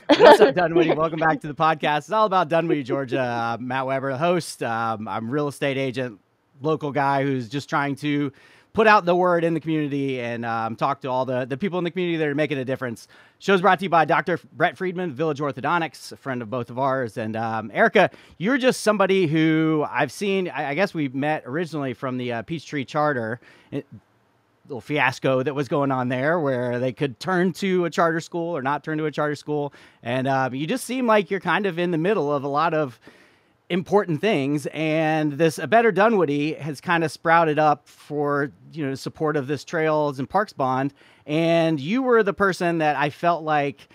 What's up, Dunwoody? Welcome back to the podcast. It's all about Dunwoody, Georgia. Matt Weber, the host. I'm a real estate agent, local guy who's just trying to put out the word in the community and talk to all the people in the community that are making a difference. Show's brought to you by Dr. Brett Friedman, Village Orthodontics, a friend of both of ours. And Erika, you're just somebody who I've seen. I guess we met originally from the Peachtree Charter. Little fiasco that was going on there where they could turn to a charter school or not turn to a charter school. And you just seem like you're kind of in the middle of a lot of important things. And this A Better Dunwoody has kind of sprouted up for, support of this Trails and Parks Bond. And you were the person that I felt like,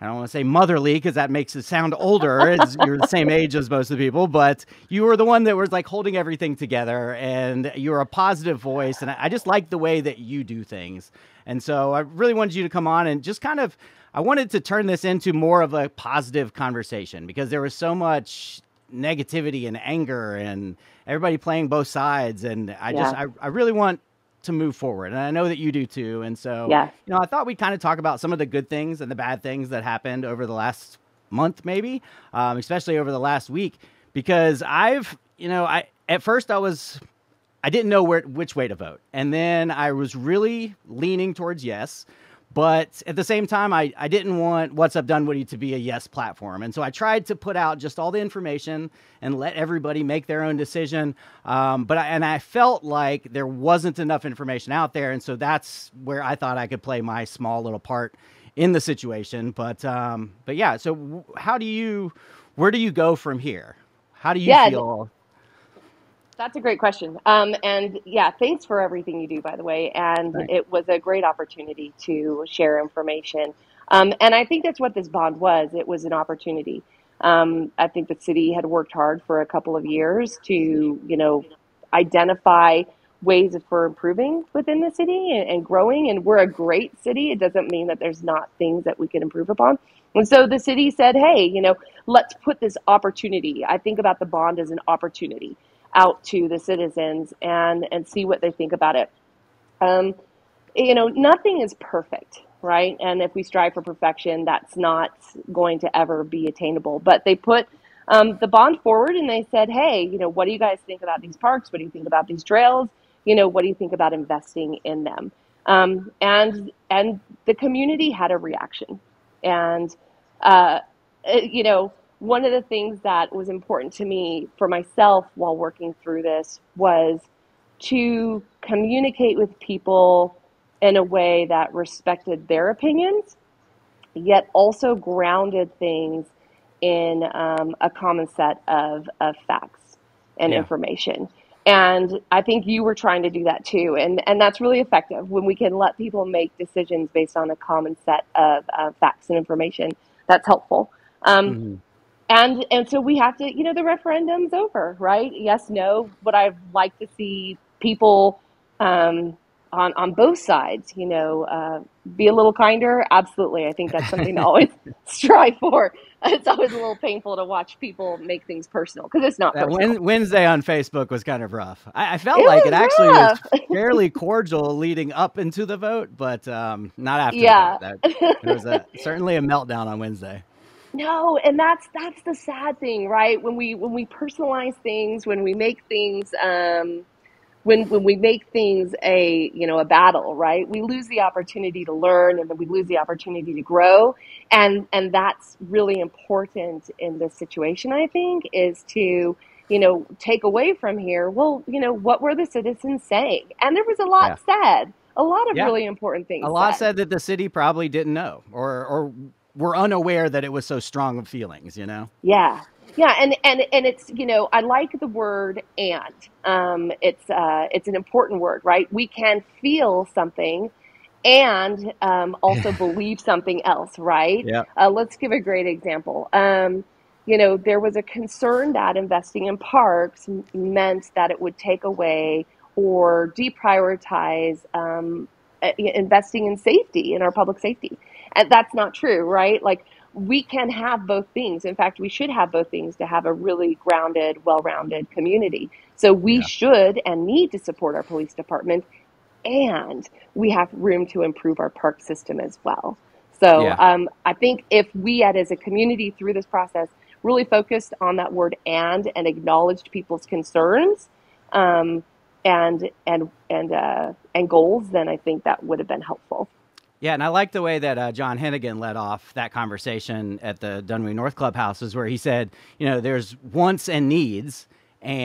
I don't want to say motherly because that makes it sound older. You're the same age as most of the people, but you were the one that was like holding everything together, and you're a positive voice. And I just like the way that you do things. And so I really wanted you to come on and just I wanted to turn this into more of a positive conversation because there was so much negativity and anger and everybody playing both sides. And I really want to move forward. And I know that you do too. And so, I thought we'd kind of talk about some of the good things and the bad things that happened over the last month, maybe, especially over the last week, because at first I didn't know which way to vote. And then I was really leaning towards yes. But at the same time, I didn't want What's Up Dunwoody to be a yes platform. And so I tried to put out just all the information and let everybody make their own decision. But I felt like there wasn't enough information out there. And so that's where I thought I could play my small little part in the situation. But yeah, so where do you go from here? How do you feel? That's a great question. And yeah, thanks for everything you do, by the way. And Thanks. it was a great opportunity to share information. And I think that's what this bond was. It was an opportunity. I think the city had worked hard for a couple of years to, identify ways for improving within the city and growing. And we're a great city. It doesn't mean that there's not things that we can improve upon. And so the city said, hey, let's put this opportunity. I think about the bond as an opportunity out to the citizens and see what they think about it. Nothing is perfect, right? And if we strive for perfection, that's not going to ever be attainable. But they put the bond forward and they said, hey, what do you guys think about these parks? What do you think about these trails? What do you think about investing in them? And the community had a reaction. And, one of the things that was important to me for myself while working through this was to communicate with people in a way that respected their opinions, yet also grounded things in a common set of facts and information. And I think you were trying to do that too. And that's really effective when we can let people make decisions based on a common set of facts and information. That's helpful. And so we have to, the referendum's over, right? Yes, no. Would I like to see people on both sides, be a little kinder? Absolutely. I think that's something to always strive for. It's always a little painful to watch people make things personal because it's not personal. Wednesday on Facebook was kind of rough. I felt like it actually was fairly cordial leading up into the vote, but not after the vote. It was certainly a meltdown on Wednesday. No, and that's the sad thing, right? When we personalize things, when we make things when we make things a battle, right? We lose the opportunity to learn, and then we lose the opportunity to grow, and that's really important in this situation. I think is to take away from here. Well, what were the citizens saying? And there was a lot said, a lot of really important things. A lot said that the city probably didn't know or were unaware that it was so strong of feelings, Yeah. And it's, I like the word and, it's an important word, right? We can feel something and, also believe something else, right? Yeah. Let's give a great example. There was a concern that investing in parks meant that it would take away or deprioritize, investing in safety, in our public safety. And that's not true, right? Like we can have both things. In fact, we should have both things to have a really grounded, well-rounded community. So we should and need to support our police department, and we have room to improve our park system as well. So Yeah. I think if we had, as a community through this process, really focused on that word and acknowledged people's concerns um, and goals, then I think that would have been helpful. Yeah, and I like the way that John Hennigan led off that conversation at the Dunwoody North Clubhouses, where he said, there's wants and needs,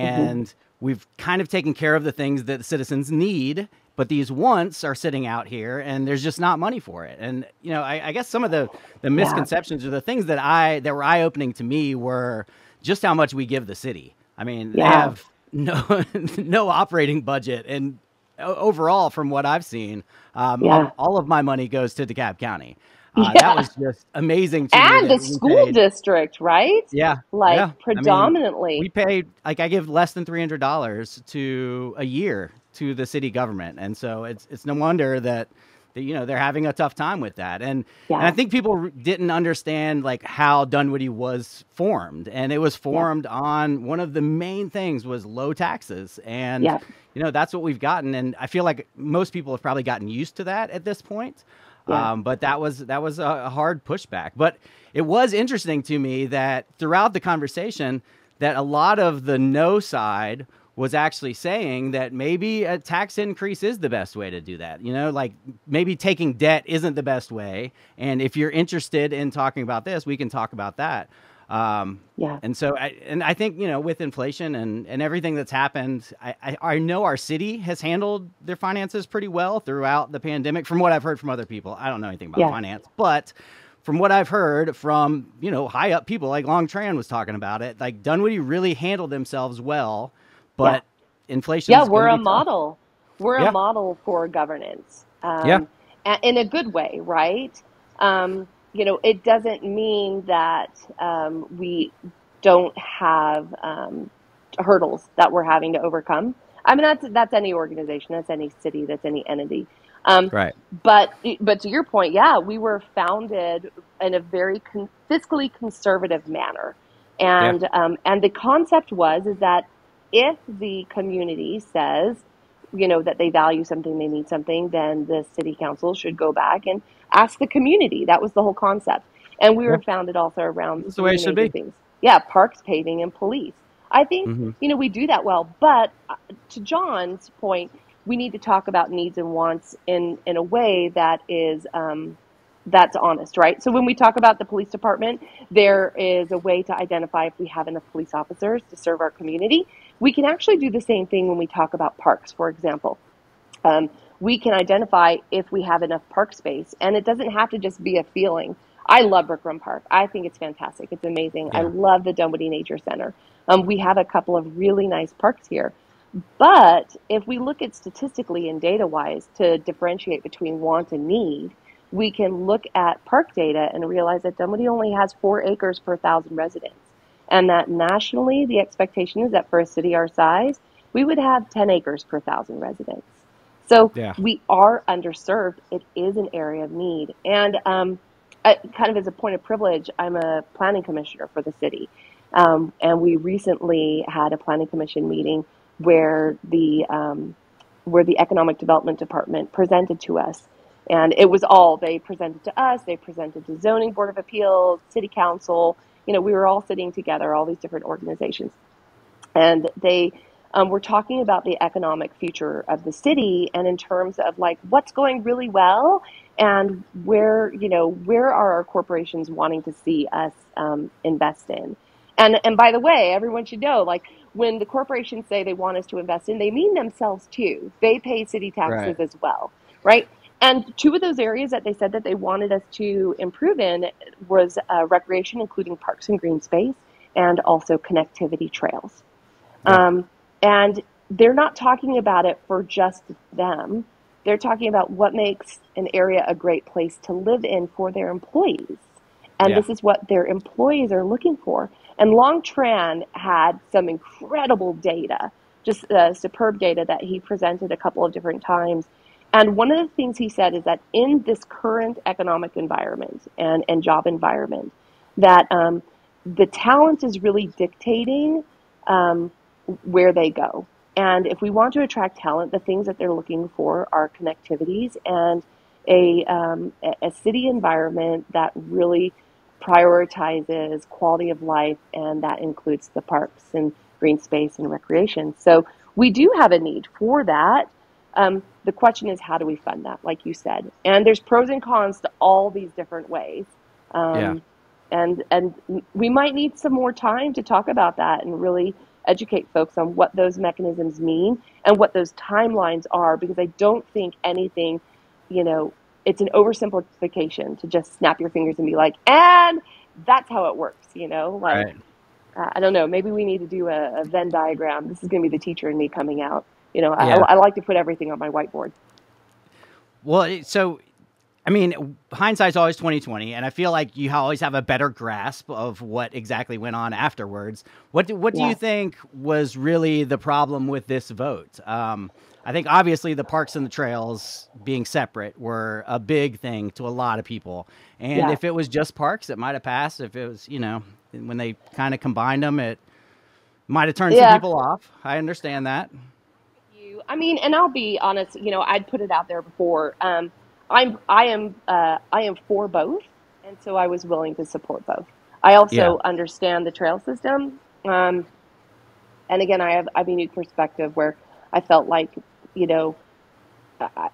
Hmm. and we've kind of taken care of the things that the citizens need, but these wants are sitting out here, and there's just not money for it. And I guess some of the Yeah, misconceptions or the things that were eye opening to me were just how much we give the city. I mean, they yeah, have no no operating budget, and overall, from what I've seen, yeah. all of my money goes to DeKalb County. That Yeah. was just amazing to me And that the we school paid. district, right? Yeah, yeah. Like I mean, we predominantly. paid like I give less than $300 to a year to the city government, and so it's no wonder that they're having a tough time with that. And I Yeah, think people didn't understand like how Dunwoody was formed, and it was yeah, formed on one of the main things was low taxes, and yeah, that's what we've gotten. And I feel like most people have probably gotten used to that at this point. yeah, But that was a hard pushback. But it was interesting to me that throughout the conversation, that a lot of the no side was actually saying that maybe a tax increase is the best way to do that. Like maybe taking debt isn't the best way. And if you're interested in talking about this, we can talk about that. Um, yeah, and I think, with inflation and everything that's happened, I know our city has handled their finances pretty well throughout the pandemic, from what I've heard from other people. I don't know anything about yeah, finance, but from what I've heard from, high up people, like Long Tran was talking about it, like Dunwoody really handled themselves well, yeah. but Yeah, inflation's going we're to a be tough. model. We're a Yeah. model for governance, Yeah. in a good way, right? It doesn't mean that we don't have hurdles that we're having to overcome. I mean, that's any organization, that's any city, that's any entity. Um, Right. but to your point, yeah, we were founded in a very fiscally conservative manner, Yeah. and the concept was is that if the community says, that they value something, they need something, then the city council should go back and ask the community. That was the whole concept. And we Yeah. were founded also around That's the way three it should major be. things. Yeah, parks, paving, and police. I think, Hmm. we do that well. But to John's point, we need to talk about needs and wants in a way that is that's honest, right? So when we talk about the police department, there is a way to identify if we have enough police officers to serve our community. We can actually do the same thing when we talk about parks, for example. Um, we can identify if we have enough park space, and it doesn't have to just be a feeling. I love Brookrum Park. I think it's fantastic. It's amazing. I Yeah. love the Dunwoody Nature Center. We have a couple of really nice parks here. But if we look at statistically and data wise to differentiate between want and need, we can look at park data and realize that Dunwoody only has 4 acres per thousand residents. And that nationally, the expectation is that for a city our size, we would have 10 acres per thousand residents. So Yeah. we are underserved. It is an area of need. And kind of as a point of privilege, I'm a planning commissioner for the city. And we recently had a planning commission meeting where the economic development department presented to us, and it was all they presented to us. They presented to zoning board of appeals, city council. We were all sitting together, all these different organizations, and they were talking about the economic future of the city, and in terms of like what's going really well and where are our corporations wanting to see us invest in. And by the way, everyone should know, like, when the corporations say they want us to invest in, they mean themselves too. They pay city Right. taxes as well, right? And two of those areas that they said that they wanted us to improve in was recreation, including parks and green space, and also connectivity trails. Yeah. Um, and they're not talking about it for just them. They're talking about what makes an area a great place to live in for their employees. And Yeah. this is what their employees are looking for. And Long Tran had some incredible data, just superb data that he presented a couple of different times. And one of the things he said is that in this current economic environment and job environment, that the talent is really dictating um, where they go. And if we want to attract talent, the things that they're looking for are connectivities and a city environment that really prioritizes quality of life, and that includes the parks and green space and recreation. So we do have a need for that. The question is, how do we fund that, like you said? And there's pros and cons to all these different ways. Yeah. And we might need some more time to talk about that and really educate folks on what those mechanisms mean and what those timelines are, because I don't think anything, it's an oversimplification to just snap your fingers and be like, and that's how it works, like, Right. I don't know, maybe we need to do a Venn diagram. This is going to be the teacher in me coming out. Yeah. I like to put everything on my whiteboard. Well, so I mean, hindsight's always 2020, and I feel like you always have a better grasp of what exactly went on afterwards. What do you think was really the problem with this vote? I think obviously the parks and the trails being separate were a big thing to a lot of people. And if it was just parks, it might have passed. If it was, when they kind of combined them, it might have turned some people off. I understand that. I mean, and I'll be honest, I'd put it out there before. I am for both, and so I was willing to support both. I Yeah. also understand the trail system, and again, I have a unique perspective where I felt like, you know,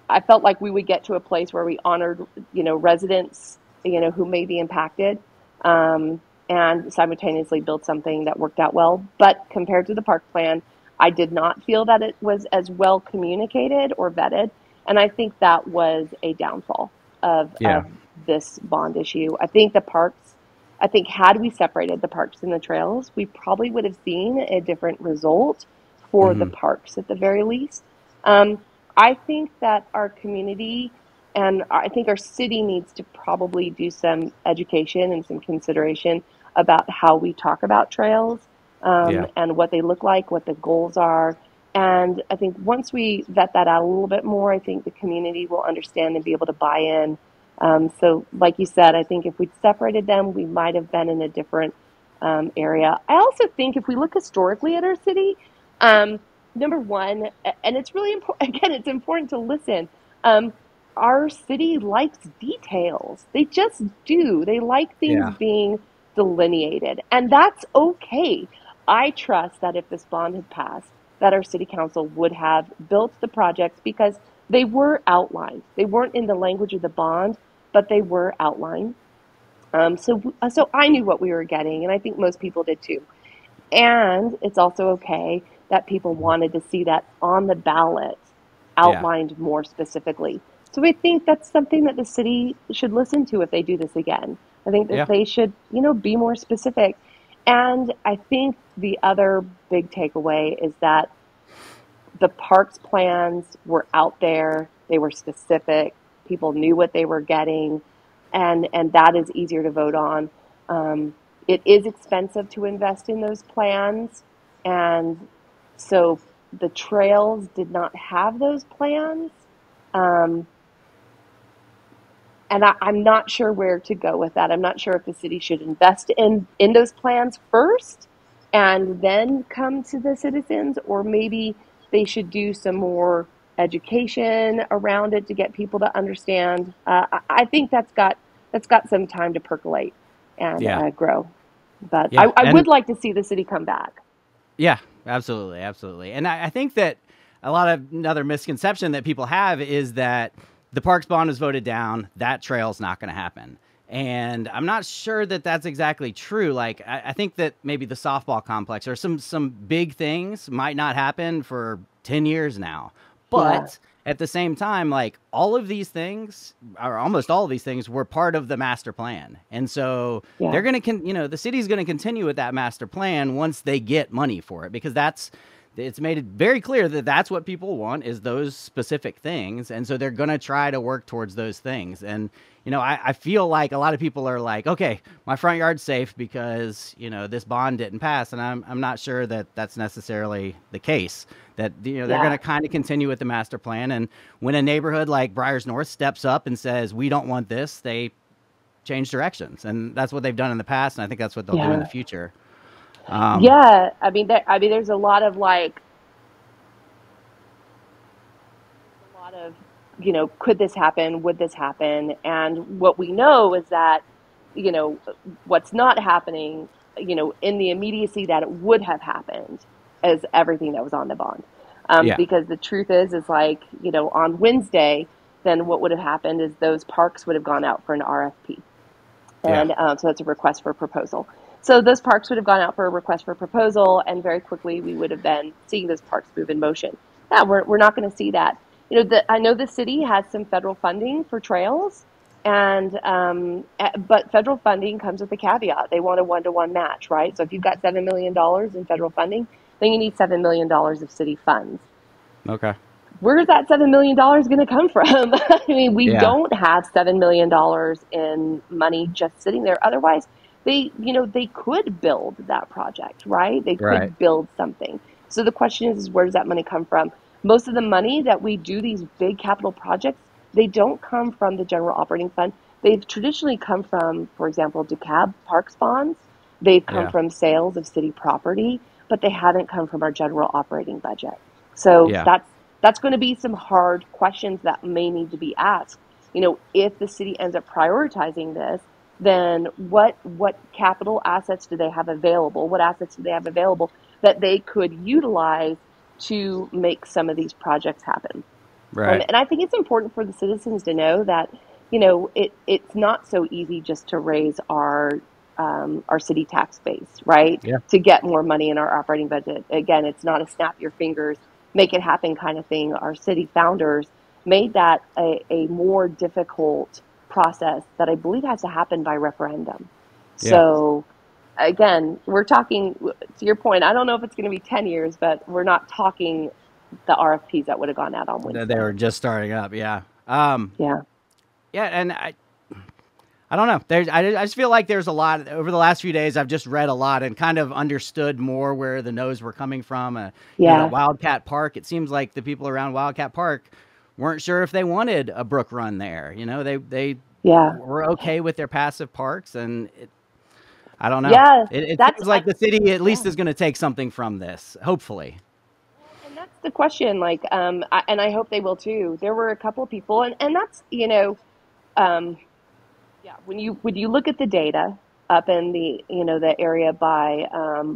I felt like we would get to a place where we honored, residents, who may be impacted, and simultaneously build something that worked out well. But compared to the park plan, I did not feel that it was as well communicated or vetted. And I think that was a downfall Yeah. of this bond issue. I think had we separated the parks and the trails, we probably would have seen a different result for the Hmm. parks at the very least. Um, I think that our community and I think our city needs to probably do some education and some consideration about how we talk about trails, Yeah. and what they look like, what the goals are. And I think once we vet that out a little bit more, I think the community will understand and be able to buy in. So, like you said, I think if we'd separated them, we might have been in a different area. I also think if we look historically at our city, um, number one, and it's really important, again, it's important to listen. Um, our city likes details. They just do. They like things Yeah. being delineated, and that's okay. I trust that if this bond had passed, that our city council would have built the projects because they were outlined. They weren't in the language of the bond, but they were outlined. So I knew what we were getting, and I think most people did too. And it's also okay that people wanted to see that on the ballot Yeah. outlined more specifically. So I think that's something that the city should listen to if they do this again. I think that Yeah. they should, be more specific. And I think the other big takeaway is that the parks plans were out there, they were specific, people knew what they were getting, and that is easier to vote on. It is expensive to invest in those plans, and so the trails did not have those plans. Um, and I'm not sure where to go with that. I'm not sure if the city should invest in those plans first and then come to the citizens, or maybe they should do some more education around it to get people to understand. I think that's got some time to percolate and Yeah. grow. But Yeah. I And would like to see the city come back. yeah, absolutely. Absolutely. And I think that a lot of another misconception that people have is that the parks bond was voted down. That trail's not going to happen. And I'm not sure that that's exactly true. Like, I think that maybe the softball complex or some big things might not happen for 10 years now. Yeah, But at the same time, like all of these things, or almost all of these things, were part of the master plan. And so yeah, they're going to, the city's going to continue with that master plan once they get money for it, because it's made it very clear that that's what people want, is those specific things. And so they're going to try to work towards those things. And, I feel like a lot of people are like, okay, my front yard's safe because, this bond didn't pass. And I'm not sure that that's necessarily the case, that, they're going yeah. to kind of continue with the master plan. And when a neighborhood like Briars North steps up and says, we don't want this, they change directions. And that's what they've done in the past. And I think that's what they'll do in the Yeah. future. Um, Yeah, there's a lot of could this happen? Would this happen? And what we know is that, what's not happening, in the immediacy that it would have happened is everything that was on the bond. Yeah. Because the truth is like, on Wednesday, then what would have happened is those parks would have gone out for an RFP. And so that's a request for proposal. So those parks would have gone out for a request for proposal, and very quickly we would have been seeing those parks move in motion. Yeah, we're not going to see that. I know the city has some federal funding for trails, and but federal funding comes with a caveat. They want a 1-to-1 match, right? So if you've got $7 million in federal funding, then you need $7 million of city funds. Okay. Where's that $7 million going to come from? I mean, we don't have $7 million in money just sitting there. Otherwise, they could build that project, right? They could build something. So the question is, where does that money come from? Most of the money that we do these big capital projects, they don't come from the general operating fund. They've traditionally come from, for example, DeKalb Parks bonds. They've come from sales of city property, but they haven't come from our general operating budget. So that's going to be some hard questions that may need to be asked. If the city ends up prioritizing this, then what capital assets do they have available? What assets do they have available that they could utilize to make some of these projects happen? Right. And I think it's important for the citizens to know that, it's not so easy just to raise our city tax base, right? Yeah. To get more money in our operating budget. Again, it's not a snap your fingers, make it happen kind of thing. Our city founders made that a more difficult process that I believe has to happen by referendum. Yeah. So again, we're talking, to your point, I don't know if it's going to be 10 years, but we're not talking the RFPs that would have gone out on Wednesday. They were just starting up. Yeah. Yeah. And I don't know. I just feel like there's a lot over the last few days. I've just read a lot and kind of understood more where the no's were coming from. Wildcat Park. It seems like the people around Wildcat Park weren't sure if they wanted a brook run there. They were okay with their passive parks, and I don't know. Yeah, it seems like the city at least is going to take something from this, hopefully. And that's the question. Like, and I hope they will too. There were a couple of people, and that's when you look at the data up in the the area by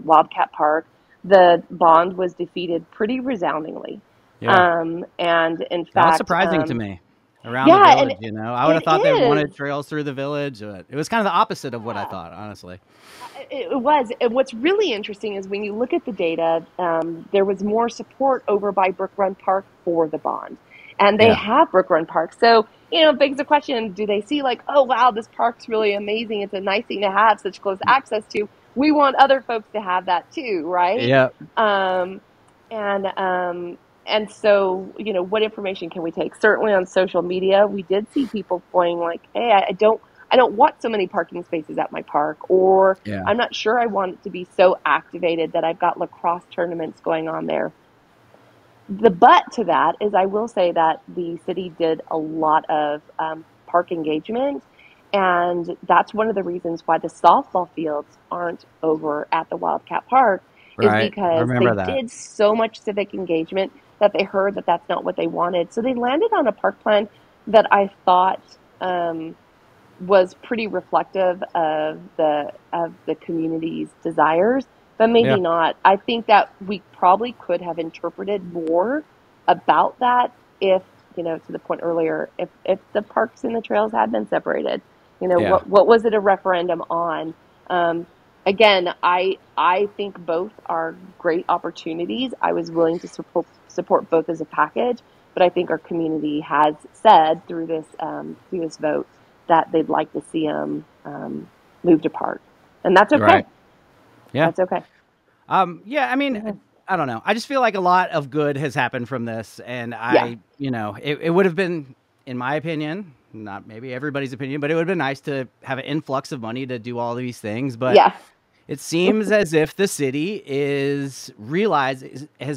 Wildcat Park, the bond was defeated pretty resoundingly. Yeah. And in fact, that's surprising to me. Around the village, I would have thought they wanted trails through the village. But it was kind of the opposite of what I thought, honestly. It was. And what's really interesting is when you look at the data, there was more support over by Brook Run Park for the bond. And they have Brook Run Park. So, it begs the question, do they see like, oh, wow, this park's really amazing. It's a nice thing to have such close access to. We want other folks to have that too, right? Yeah. And so, what information can we take? Certainly on social media, we did see people going like, hey, I don't want so many parking spaces at my park, or I'm not sure I want it to be so activated that I've got lacrosse tournaments going on there. The but to that is I will say that the city did a lot of park engagement, and that's one of the reasons why the softball fields aren't over at the Wildcat Park, is because they did so much civic engagement that they heard that that's not what they wanted. So they landed on a park plan that I thought was pretty reflective of the community's desires, but maybe not. I think that we probably could have interpreted more about that if, to the point earlier, if the parks and the trails had been separated. What was it a referendum on? Again, I think both are great opportunities. I was willing to support both as a package, but I think our community has said through this vote that they'd like to see them moved apart, and that's okay. Right. Yeah, that's okay. I mean, I don't know. I just feel like a lot of good has happened from this, and it would have been, in my opinion, not maybe everybody's opinion, but it would have been nice to have an influx of money to do all these things. But it seems as if the city has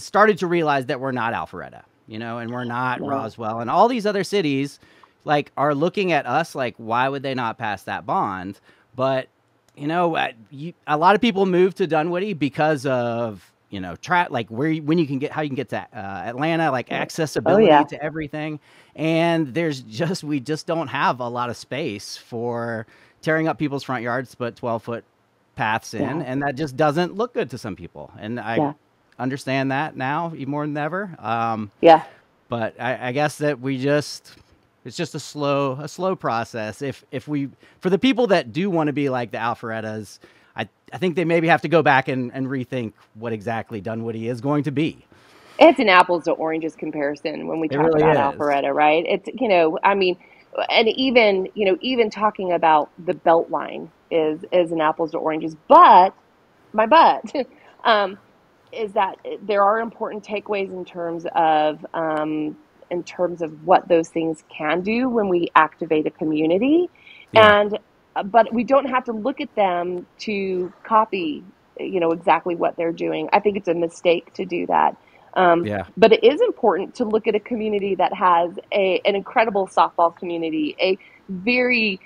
started to realize that we're not Alpharetta, and we're not Roswell, and all these other cities are looking at us like, why would they not pass that bond? But a lot of people moved to Dunwoody because of like when you can get, how you can get to Atlanta, like Oh accessibility yeah, to everything. And we just don't have a lot of space for tearing up people's front yards to put 12-foot paths in. yeah, And that just doesn't look good to some people. And I yeah, understand that now even more than ever. yeah. But I guess that it's just a slow process. If we, for the people that do want to be like the Alpharettas, I think they maybe have to go back and rethink what exactly Dunwoody is going to be. It's an apples to oranges comparison when we It talk really about is. Alpharetta, right? It's, I mean, and even talking about the Beltline is an apples to oranges. But my but um, is that there are important takeaways in terms of what those things can do when we activate a community, Yeah. and but we don't have to look at them to copy, exactly what they're doing. I think it's a mistake to do that. Yeah. But it is important to look at a community that has an incredible softball community, a very,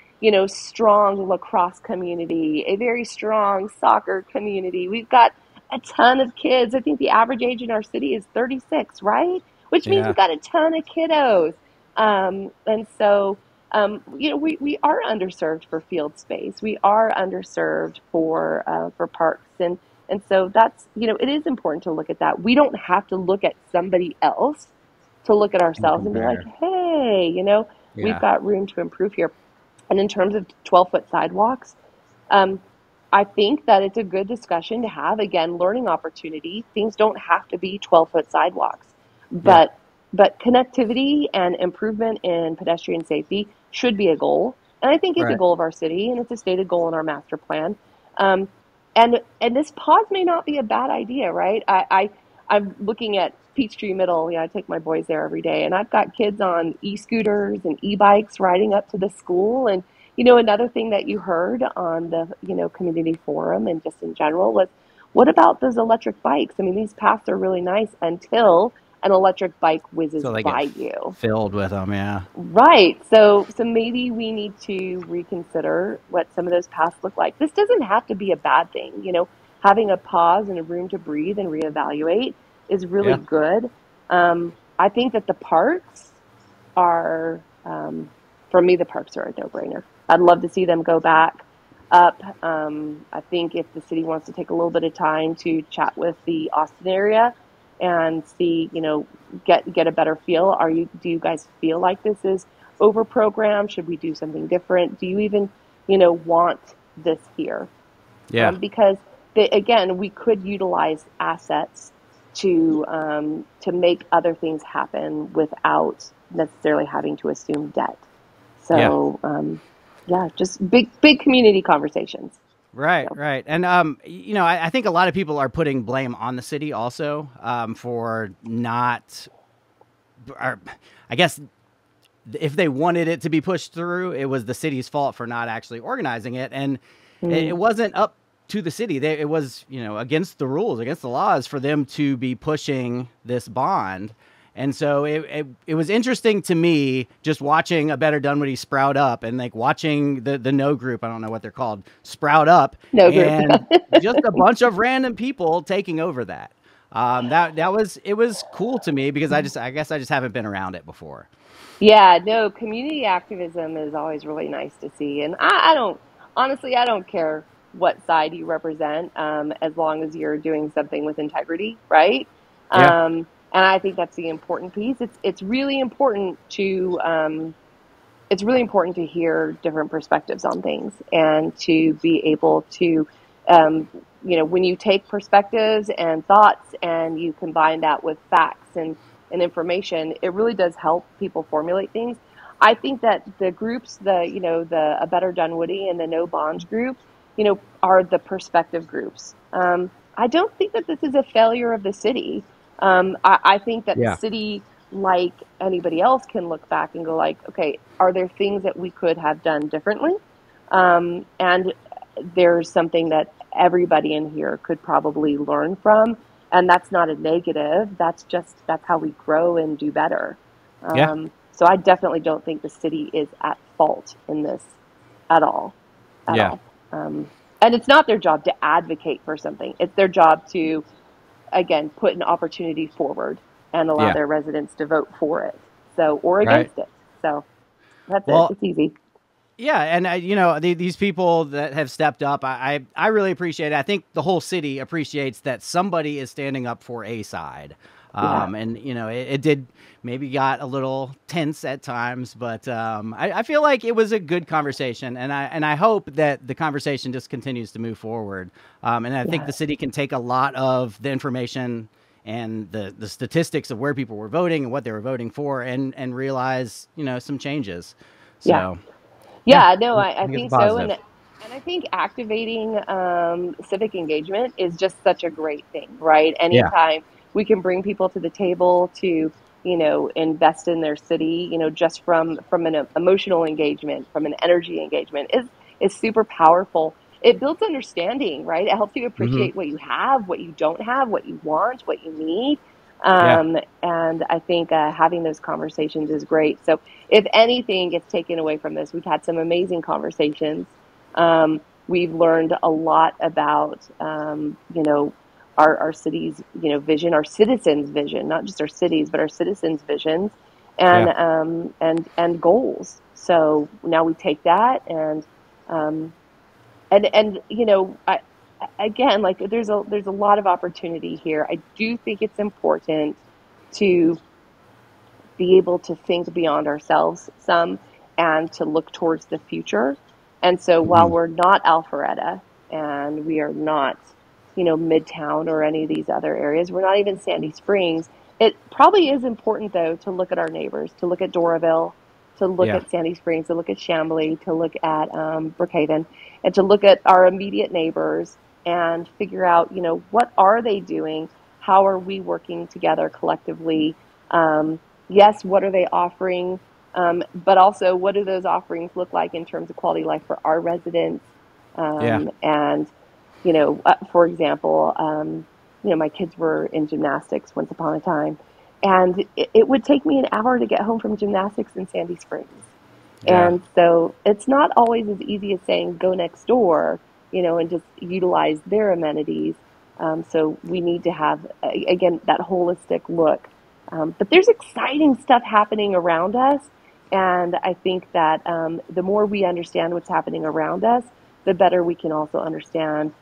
strong lacrosse community, a very strong soccer community. We've got a ton of kids. I think the average age in our city is 36, right? Which means Yeah. we've got a ton of kiddos. And so, we are underserved for field space. We are underserved for parks. And so that's, it is important to look at that. We don't have to look at somebody else to look at And ourselves and be like, compare. hey, we've Yeah. got room to improve here. And in terms of 12-foot sidewalks, um, I think that it's a good discussion to have. Again, learning opportunity. Things don't have to be 12-foot sidewalks, Yeah. but connectivity and improvement in pedestrian safety should be a goal. And I think it's a Right. goal of our city, and it's a stated goal in our master plan. Um, and this pause may not be a bad idea, right? I'm looking at Peachtree Middle. I take my boys there every day, and I've got kids on e-scooters and e-bikes riding up to the school. And another thing that you heard on the community forum and just in general was, what about those electric bikes? I mean, these paths are really nice until an electric bike whizzes So they get by you. filled with them. Yeah. Right. So maybe we need to reconsider what some of those paths look like. This doesn't have to be a bad thing. Having a pause and a room to breathe and reevaluate is really Yeah. good. I think that the parks are, for me, the parks are a no-brainer. I'd love to see them go back up. I think if the city wants to take a little bit of time to chat with the Austin area and see, get a better feel. Do you guys feel like this is over programmed? Should we do something different? Do you even, want this here? Yeah. Because again, we could utilize assets to make other things happen without necessarily having to assume debt. Yeah. So yeah, just big community conversations. Right, So right. And, I think a lot of people are putting blame on the city also for not, or I guess if they wanted it to be pushed through, it was the city's fault for not actually organizing it. And it mm, wasn't up to the city. It was, against the rules, against the laws for them to be pushing this bond. And so it was interesting to me just watching A Better Dunwoody sprout up and like watching the no group, I don't know what they're called, sprout up, no group. and just a bunch of random people taking over that. It was cool to me because I guess I just haven't been around it before. Yeah, no, community activism is always really nice to see. And I don't, honestly, I don't care what side you represent, as long as you're doing something with integrity, right? Yeah. And I think that's the important piece. It's really important to hear different perspectives on things and to be able to, um, when you take perspectives and thoughts and you combine that with facts and information, it really does help people formulate things. I think that the groups, the A Better Dunwoody and the No Bond group, are the perspective groups. I don't think that this is a failure of the city. I think that the Yeah. city, like anybody else, can look back and go like, okay, are there things that we could have done differently? And there's something that everybody in here could probably learn from. And that's not a negative. That's how we grow and do better. Yeah. So I definitely don't think the city is at fault in this at all, at Yeah. all. And it's not their job to advocate for something. It's their job to again, put an opportunity forward and allow Yeah. their residents to vote for it, so, or Right. against it. So that's it. Well, It's easy. yeah, and these people that have stepped up, I really appreciate it. I think the whole city appreciates that somebody is standing up for a side. Yeah. And it did maybe got a little tense at times, but I feel like it was a good conversation, and I hope that the conversation just continues to move forward. And I think Yeah. the city can take a lot of the information and the statistics of where people were voting and what they were voting for, and realize some changes. Yeah. So. Yeah, Yeah, no, I I think it's a think so. positive. And I think activating civic engagement is just such a great thing, right? Yeah. Anytime we can bring people to the table to, invest in their city, just from an emotional engagement, from an energy engagement is super powerful. It builds understanding, right? It helps you Hmm. appreciate what you have, what you don't have, what you want, what you need. Yeah. And I think having those conversations is great. So if anything gets taken away from this, we've had some amazing conversations. We've learned a lot about, our city's, vision, our citizens' vision, not just our cities, but our citizens' visions and, Yeah. and goals. So now we take that um, and again, like there's a lot of opportunity here. I do think it's important to be able to think beyond ourselves some and to look towards the future. And so while Hmm. we're not Alpharetta and we are not, Midtown or any of these other areas, we're not even Sandy Springs. It probably is important though to look at our neighbors, to look at Doraville, to look Yeah. at Sandy Springs, to look at Chamblee, to look at Brookhaven, and to look at our immediate neighbors and figure out, what are they doing? How are we working together collectively? Yes, what are they offering? But also, what do those offerings look like in terms of quality of life for our residents? Yeah. And, for example, my kids were in gymnastics once upon a time, and it would take me an hour to get home from gymnastics in Sandy Springs. Yeah. And so it's not always as easy as saying go next door, and just utilize their amenities. So we need to have, again, that holistic look. But there's exciting stuff happening around us. And I think that the more we understand what's happening around us, the better we can also understand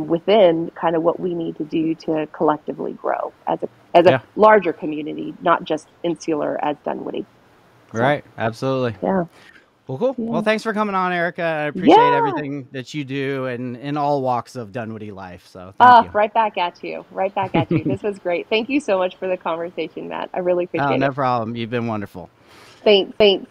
within kind of what we need to do to collectively grow as a Yeah. larger community, not just insular as Dunwoody. So, Right. Absolutely. yeah. Well, cool. Well, Yeah. thanks for coming on, Erica. I appreciate Yeah. everything that you do and in all walks of Dunwoody life. So thank you. Right back at you. Right back at you. This was great. Thank you so much for the conversation, Matt. I really Oh, appreciate no it. problem. You've been wonderful. Thanks.